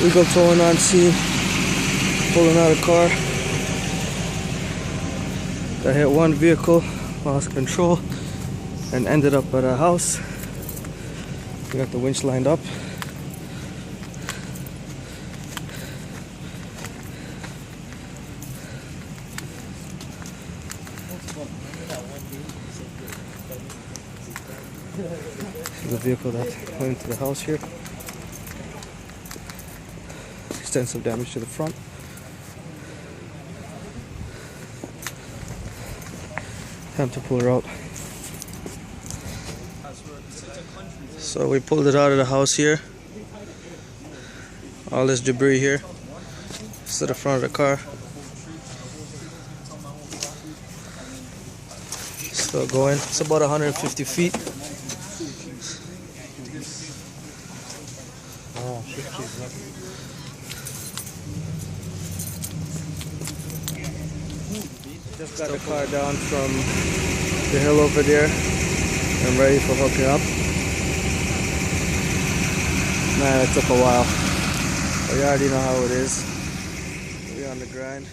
Legal towing on scene, pulling out a car that hit one vehicle, lost control, and ended up at a house. We got the winch lined up. The vehicle that went into the house here. Extensive damage to the front. Time to pull her out. So we pulled it out of the house here. All this debris here. This is the front of the car. Still going. It's about 150 feet. Just got the car down from the hill over there. I'm ready for hooking up. Man, it took a while. But you already know how it is. We're on the grind.